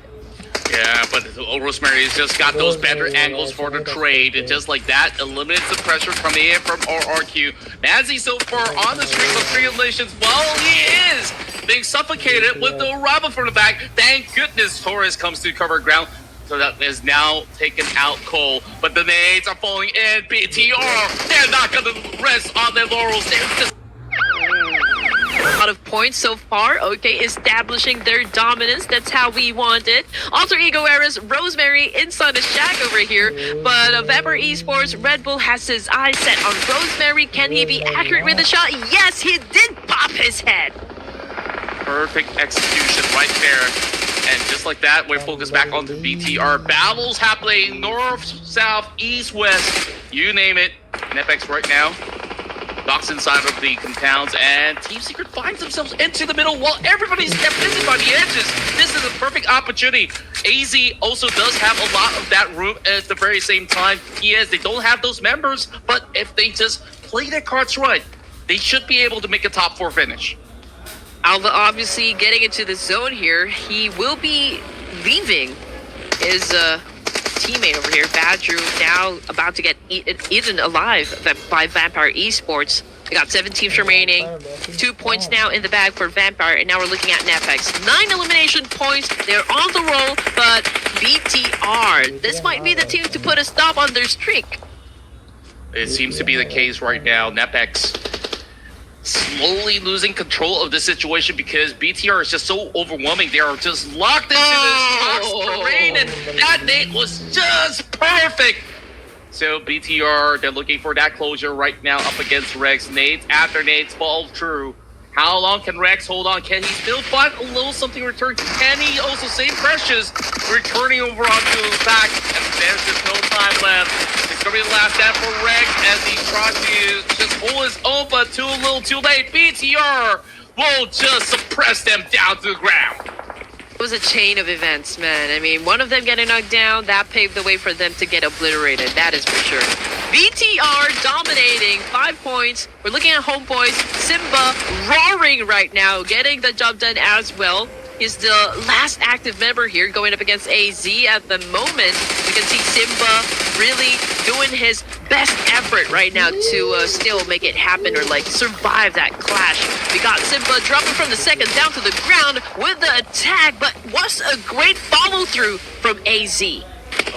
Yeah, but Rosemary's just got those better angles for the trade, and just like that, eliminates the pressure coming in from RRQ. Nancy so far on the streak of 3 eliminations, well, he is being suffocated with the Robin from the back. Thank goodness Torres comes to cover ground. So that is now taken out Cole, but the nades are falling in. BTR, they're not gonna rest on their laurels. They're just A lot of points so far. Okay, establishing their dominance. That's how we want it. Alter Ego Era's Rosemary inside the shack over here. But Vampire Esports, Red Bull has his eyes set on Rosemary. Can he be accurate with the shot? Yes, he did pop his head. perfect execution right there. And just like that, we're focused back on the BTR. Battles happening north, south, east, west, you name it. NFX right now knocks inside of the compounds, and Team Secret finds themselves into the middle while everybody's kept busy by the edges. This is a perfect opportunity. AZ also does have a lot of that room at the very same time. Yes, they don't have those members, but if they just play their cards right, they should be able to make a top 4 finish. Alva obviously getting into the zone here. He will be leaving his teammate over here, Badru, now about to get eaten alive by Vampire Esports. We got 7 teams remaining, 2 points now in the bag for Vampire, and now we're looking at NFX. 9 elimination points, they're on the roll, but BTR, this might be the team to put a stop on their streak. It seems to be the case right now. NFX slowly losing control of the situation because BTR is just so overwhelming. They are just locked into this terrain, and that nade was just perfect. So BTR, they're looking for that closure right now up against Rex. Nades after nades fall true. How long can Rex hold on? Can he still find a little something return? Can he also save Precious? Returning over onto his back, and there's just no time left. It's gonna be the last stand for Rex as he tries to just hold his own, but too little too late. BTR will just suppress them down to the ground. It was a chain of events, man. I mean, one of them getting knocked down, that paved the way for them to get obliterated. That is for sure. BTR dominating 5 points. We're looking at Homebois. Simba roaring right now, getting the job done as well. He's the last active member here going up against AZ at the moment. You can see Simba really doing his best effort right now to still make it happen or like survive that clash. We got Simba dropping from the second down to the ground with the attack, but what's a great follow through from AZ.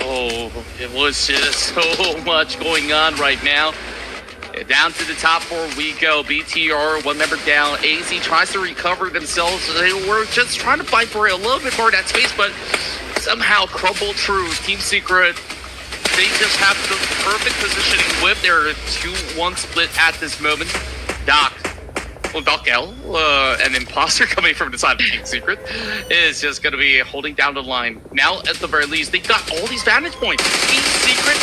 Oh, it was just so much going on right now. Down to the top 4 we go. BTR, 1 member down. AZ tries to recover themselves. They were just trying to fight for a little bit more of that space, but somehow crumbled through. Team Secret, they just have the perfect positioning with their 2-1 split at this moment. Doc L, an imposter coming from the side of Team Secret, is just going to be holding down the line. Now, at the very least, they got all these vantage points. Team Secret,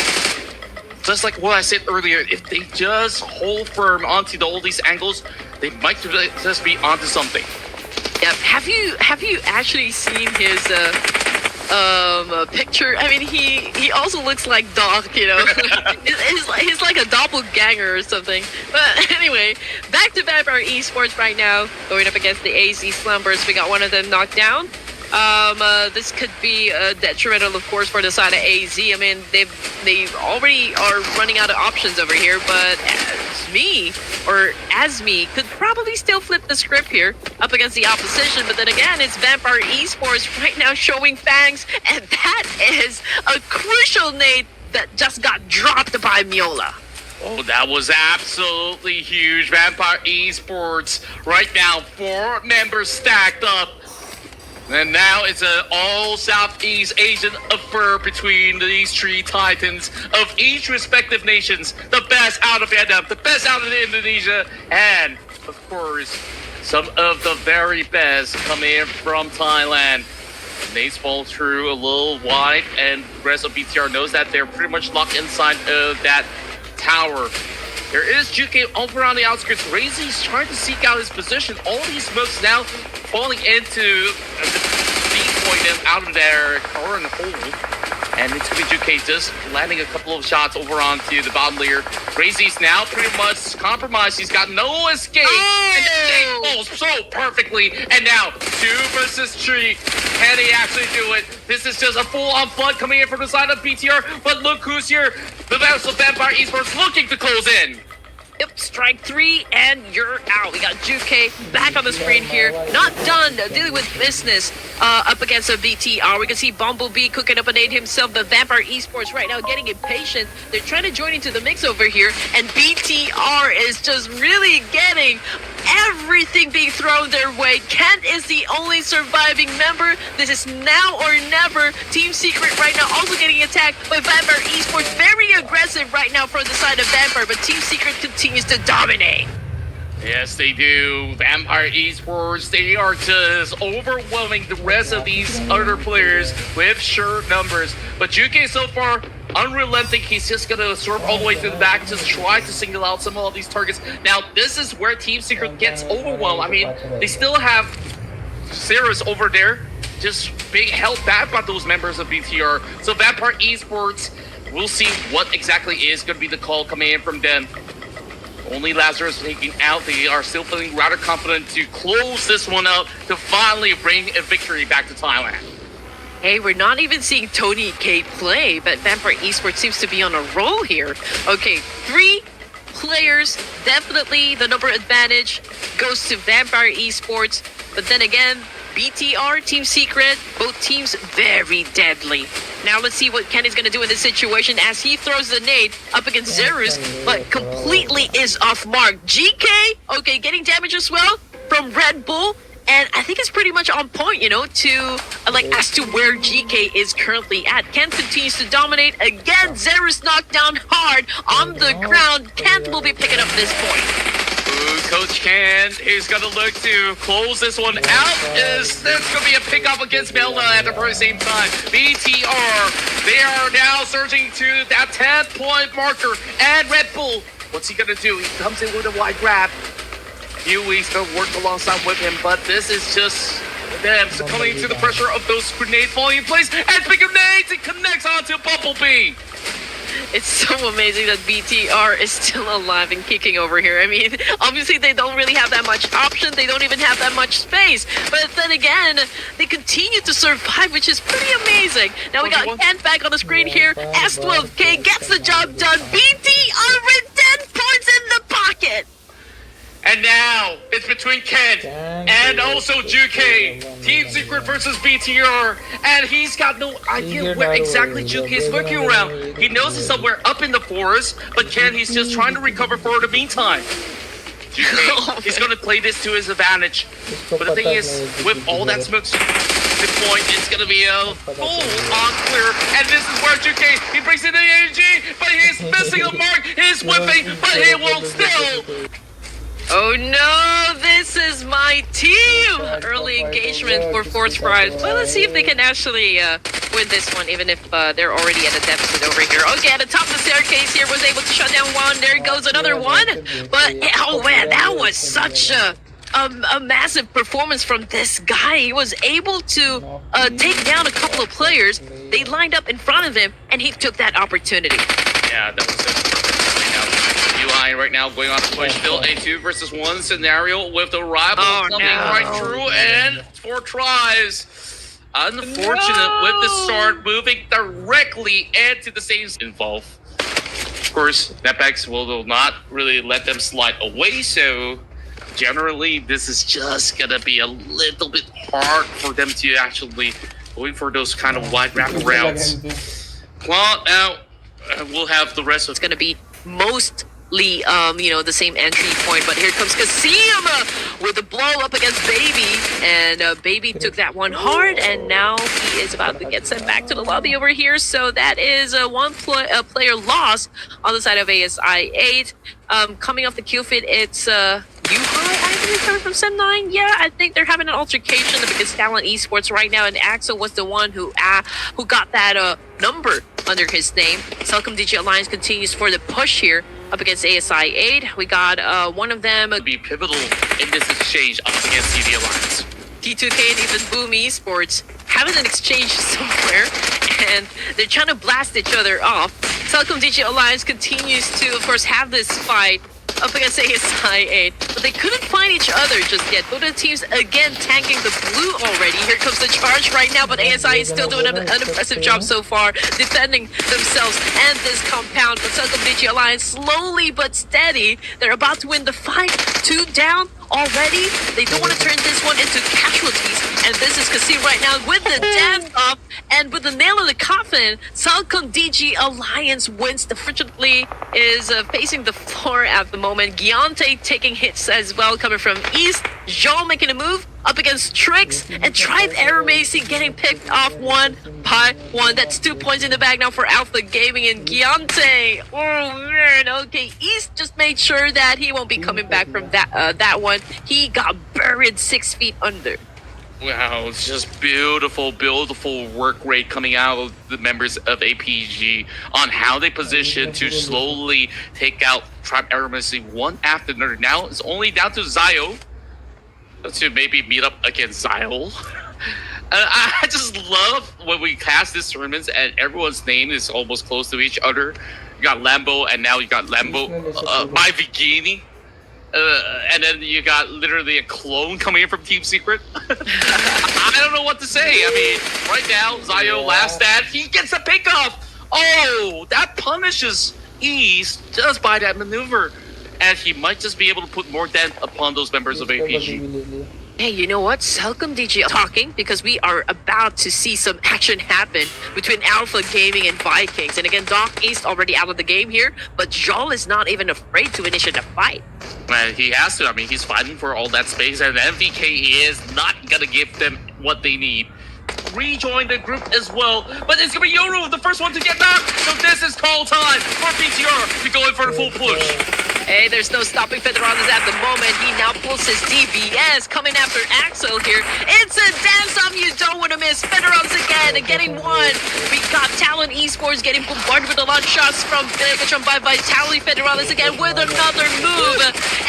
just like what I said earlier, if they just hold firm onto all these angles, they might just be onto something. Yep. Have you actually seen his picture? I mean, he also looks like Doc, you know. he's like a doppelganger or something. But anyway, back to Vampire Esports right now, going up against the AZ Slumbers. We got one of them knocked down. This could be detrimental, of course, for the side of AZ. I mean, they already are running out of options over here, but Asmi could probably still flip the script here up against the opposition. But then again, it's Vampire Esports right now showing fangs, and that is a crucial nade that just got dropped by Miola. Oh, that was absolutely huge. Vampire Esports right now, 4 members stacked up. And now it's an all-Southeast Asian affair between these 3 titans of each respective nations. The best out of Vietnam, the best out of Indonesia, and, of course, some of the very best coming in from Thailand. Nades fall through a little wide, and the rest of BTR knows that they're pretty much locked inside of that tower. There is Juke over on the outskirts. Razy's trying to seek out his position. All these smokes now falling into the deep point and out of their current hole. And it's going to be Juke just landing a couple of shots over onto the bottom layer. Crazy's now pretty much compromised. He's got no escape. And they falls so perfectly. And now 2 versus 3. Can he actually do it? This is just a full-on flood coming in from the side of BTR. But look who's here. The Vessel Vampire Esports looking to close in. Yep, strike 3 and you're out. We got Juke back on the screen here. Not done dealing with business up against a BTR. We can see Bumblebee cooking up a nade himself. The Vampire Esports right now getting impatient. They're trying to join into the mix over here. And BTR is just really getting everything being thrown their way. Kent is the only surviving member. This is now or never. Team Secret right now also getting attacked by Vampire Esports. Very aggressive right now from the side of Vampire, but Team Secret continues to dominate. Yes, they do. Vampire Esports, they are just overwhelming the rest of these other players with sheer numbers. But Juke so far, unrelenting. He's just going to swerve all the way to the back to try to single out some of these targets. Now, this is where Team Secret gets overwhelmed. I mean, they still have Cirrus over there just being held back by those members of BTR. So Vampire Esports, we'll see what exactly is going to be the call coming in from them. Only Lazarus making out. They are still feeling rather confident to close this one out to finally bring a victory back to Thailand. Hey, we're not even seeing Tony K play, but Vampire Esports seems to be on a roll here. Okay, 3 players, definitely the number advantage goes to Vampire Esports. But then again, BTR, Team Secret, both teams very deadly. Now let's see what Ken is going to do in this situation as he throws the nade up against Zerus, but completely is off mark. GK, okay, getting damage as well from Red Bull. And I think it's pretty much on point, you know, to as to where GK is currently at. Kent continues to dominate. Again, Zerus knocked down hard on the ground. Kent will be picking up this point. Coach Kent is going to look to close this one out. It's going to be a pickup against Melna at the very same time. BTR, they are now surging to that 10-point marker. And Red Bull, what's he going to do? He comes in with a wide grab. Huey's going to work alongside with him, but this is just them succumbing to the pressure of those grenade falling in place. And speaking of nades, it connects onto Bumblebee. It's so amazing that BTR is still alive and kicking over here. I mean, obviously they don't really have that much option. They don't even have that much space. But then again, they continue to survive, which is pretty amazing. Now we got Kent back on the screen here. S12K gets the job done. BTR with 10 points in the pocket. And now it's between Kent and also Juke. Team Secret versus BTR. And he's got no idea where exactly Juke is looking around. He knows he's somewhere up in the forest, but Kent, he's just trying to recover for the meantime. Juke, he's going to play this to his advantage. But the thing is, with all that smoke deployed, it's going to be a full-on clear. And this is where Juke, he brings in the energy, but he's missing the mark. He's whipping, but he will still... Oh no, this is my team! Early engagement for fourth prize. Well, let's see if they can actually win this one, even if they're already at a deficit over here. Okay, at the top of the staircase here, was able to shut down one. There goes another one. But, oh man, that was such a massive performance from this guy. He was able to take down a couple of players. They lined up in front of him, and he took that opportunity. Yeah, that was it. UI right now going on to push. Still a 2 versus 1 scenario with the rival coming right through, and 4 tries. Unfortunate with the start, moving directly into the same involve. Of course, Netpex will not really let them slide away, so generally this is just gonna be a little bit hard for them to actually going for those kind of wide wraparounds. Claw out. We'll have the rest of it's gonna be mostly the same entry point, but here comes Kasim with a blow up against Baby, and Baby took that one hard, and now he is about to get sent back to the lobby over here. So that is a player loss on the side of ASI 8. Coming off the kill feed, it's HORAA, I think, coming from Sem9. Yeah, I think they're having an altercation because Talent Esports right now, and Axel was the one who got that number under his name. Celcom DG Alliance continues for the push here up against ASI 8. We got one of them be pivotal in this exchange up against CD Alliance. T2K and even Boom Esports having an exchange somewhere, and they're trying to blast each other off. Telecom DG Alliance continues to, of course, have this fight up against ASI 8, but they couldn't find each other just yet. Both of the teams again tanking the blue already. Here comes the charge right now, but ASI is still doing an impressive job so far, defending themselves and this compound. But Telecom DG Alliance, slowly but steady, they're about to win the fight. 2 down already. They don't want to turn this one into casualties, and this is Kasi right now with the dance off and with the nail in the coffin. Telecom DG Alliance wins. Unfortunately, is facing the floor at the moment. Giante taking hits as well, coming from East. Jean making a move up against Trix, and Tribe Air Macy getting picked off 1 by 1. That's 2 points in the bag now for Alpha Gaming and Giante. Oh man, okay. East just made sure that he won't be coming back from that one. He got buried 6 feet under. Wow, it's just beautiful, beautiful work rate coming out of the members of APG on how they position to slowly take out Tribe Aeromissy one after another. Now it's only down to Zio to maybe meet up against Zio. I just love when we cast these tournaments and everyone's name is almost close to each other. You got Lambo, and now you got Lambo by Vigini. And then you got literally a clone coming in from Team Secret. I don't know what to say. I mean, right now, Zio last stat, he gets a pickoff. Oh, that punishes East just by that maneuver. And he might just be able to put more dent upon those members of APG. Hey, you know what? Telecom DG talking, because we are about to see some action happen between Alpha Gaming and Vikings. And again, Doc East already out of the game here, but Jol is not even afraid to initiate a fight. Man, he has to. I mean, he's fighting for all that space, and MVK is not gonna give them what they need. Rejoin the group as well, but it's gonna be Yoru, the first one to get knocked. So this is call time for BTR to go in for the full push. Hey, there's no stopping Federandes at the moment. He now pulls his DBS, coming after Axel here. It's a dance-off you don't want to miss. Federandes again, getting 1. We got Talon Esports getting bombarded with a lot of shots from Bigatron by Vitality. Federandes again with another move.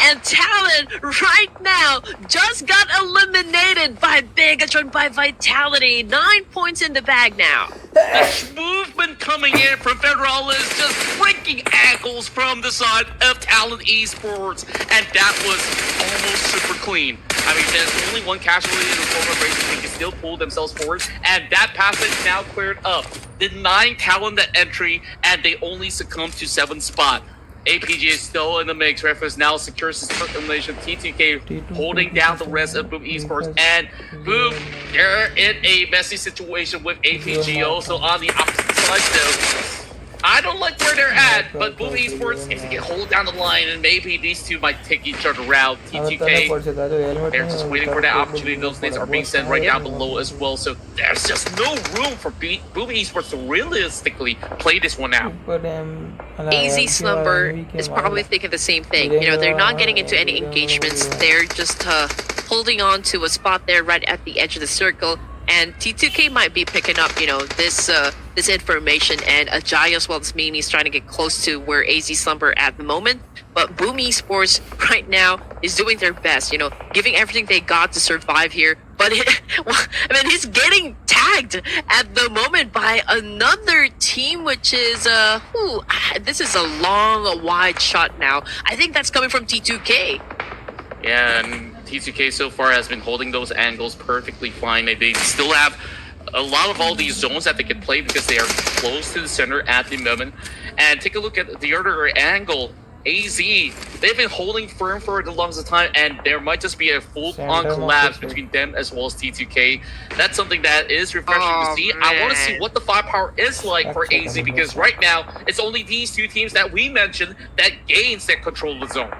And Talon, right now, just got eliminated by Bigatron by Vitality. 9 points in the bag now. The movement coming in from Federandes, just breaking ankles from the side of Talon Esports, and that was almost super clean. I mean, there's only one casualty in the form of racing. They can still pull themselves forward, and that passage now cleared up, denying Talon the entry, and they only succumb to 7th spot. APG is still in the mix. Reference now secures his first elimination. T2K holding down the rest of Boom Esports, and Boom, they're in a messy situation with APG also on the opposite side still. I don't like where they're at, but Boom Esports, if they can hold down the line, and maybe these two might take each other out. T2K, they're just waiting for that opportunity. Those names are being sent right down below as well, so there's just no room for Boom Esports to realistically play this one out. AZ Slumber is probably thinking the same thing. You know, they're not getting into any engagements. They're just holding on to a spot there right at the edge of the circle. And T2K might be picking up, you know, this information, and Ajay as well as Mimi's trying to get close to where AZ Slumber at the moment. But Boom Esports right now is doing their best, you know, giving everything they got to survive here. But I mean, he's getting tagged at the moment by another team, which is this is a long, wide shot now. I think that's coming from T2K. Yeah, and T2K so far has been holding those angles perfectly fine. They still have a lot of all these zones that they can play because they are close to the center at the moment. And take a look at the other angle. AZ, they've been holding firm for the longest of time, and there might just be a full-on collapse between them as well as T2K. That's something that is refreshing to see. Man. I want to see what the firepower is like for AZ, because right now, it's only these two teams that we mentioned that gains that control the zone.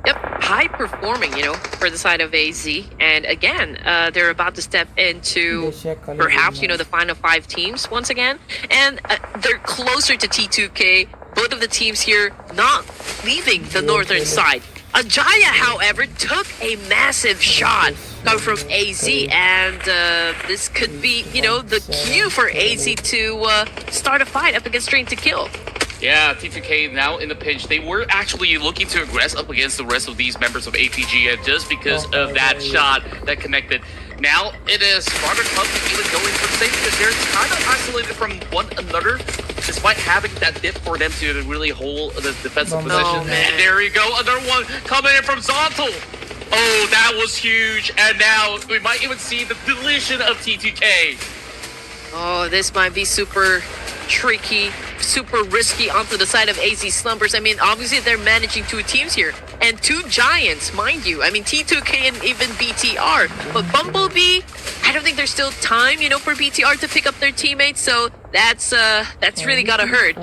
Yep, high performing, you know, for the side of AZ. And again, they're about to step into perhaps, you know, the final 5 teams once again. And they're closer to T2K. Both of the teams here not leaving the northern side. Ajaya, however, took a massive shot coming from AZ. And this could be, you know, the cue for AZ to start a fight up against Train to Kill. Yeah, T2K now in the pinch. They were actually looking to aggress up against the rest of these members of APG, and just because of that shot that connected, Now it is Sparta Club even going for the same because they're kind of isolated from one another, despite having that dip for them to really hold the defensive position. man. And there you go, another one coming in from Zontal. Oh, that was huge. And now we might even see the deletion of T2K. Oh, this might be super tricky, super risky onto the side of AZ Slumbers. I mean, obviously they're managing two teams here and two giants, mind you. I mean, T2K and even BTR. But Bumblebee, I don't think there's still time, you know, for BTR to pick up their teammates. So that's really gotta hurt.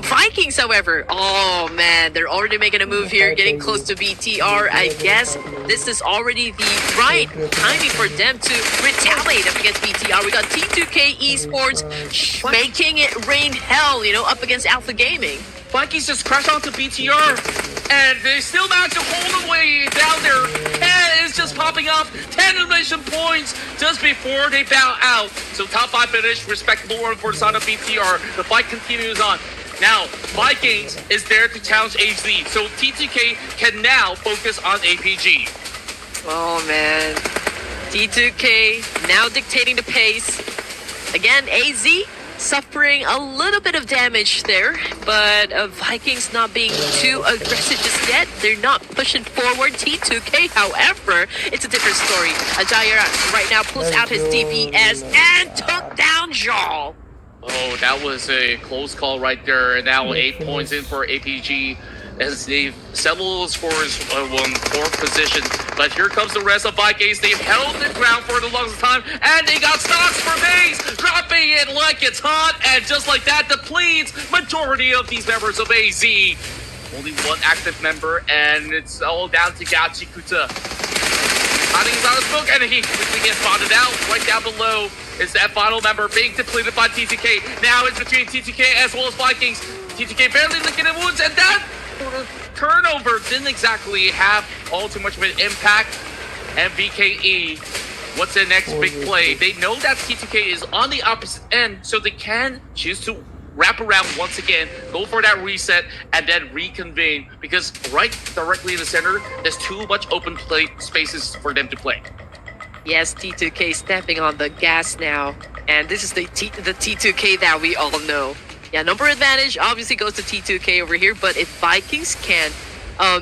Vikings, however, oh man, they're already making a move here, getting close to BTR. I guess this is already the right timing for them to retaliate up against BTR. We got T2K Esports making it rain hell, you know, up against Alpha Gaming. Vikings just crashed onto BTR, and they still managed to hold them way down there. And it's just popping up 10 elimination points just before they bow out. So top 5 finish, respectable one for the side of BTR. The fight continues on. Now, Vikings is there to challenge AZ, so T2K can now focus on APG. Oh man, T2K now dictating the pace. Again, AZ suffering a little bit of damage there, but Vikings not being too aggressive just yet. They're not pushing forward. T2K, however, it's a different story. Ajaya right now pulls out his DPS and took down Jaw. Oh, that was a close call right there. And now 8 points in for APG as they've settled scores on 4th position. But here comes the rest of Vikings. They've held the ground for the longest time, and they got stocks for days, dropping it like it's hot, and just like that, depletes majority of these members of AZ. Only one active member, and it's all down to Gachikuta. Hiding is out of smoke, and he quickly gets spotted out. Right down below is that final member being depleted by T2K. Now it's between T2K as well as Vikings. T2K barely licking in wounds, and that turnover didn't exactly have all too much of an impact. And VKE, what's the next big play? They know that T2K is on the opposite end, so they can choose to wrap around once again, go for that reset, and then reconvene, because right directly in the center, there's too much open play spaces for them to play. Yes, T2K stepping on the gas now, and this is the T2K that we all know. Yeah, number advantage obviously goes to T2K over here, but if Vikings can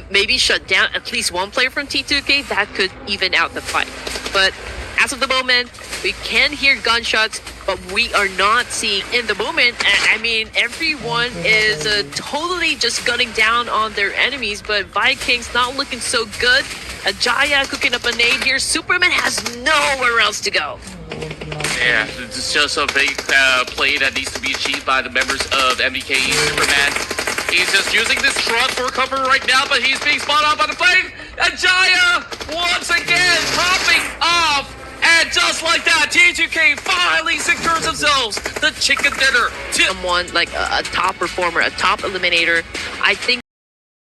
maybe shut down at least one player from T2K, that could even out the fight. But as of the moment, we can hear gunshots, but we are not seeing in the moment. I mean, everyone is totally just gunning down on their enemies, but Vikings not looking so good. Ajaya cooking up a nade here. Superman has nowhere else to go. Yeah, it's just a big play that needs to be achieved by the members of MDK. Superman, he's just using this truck for cover right now, but he's being spot on by the plane. Ajaya once again popping off. And just like that, T2K finally secures themselves the chicken dinner. Someone like a top performer, a top eliminator. I think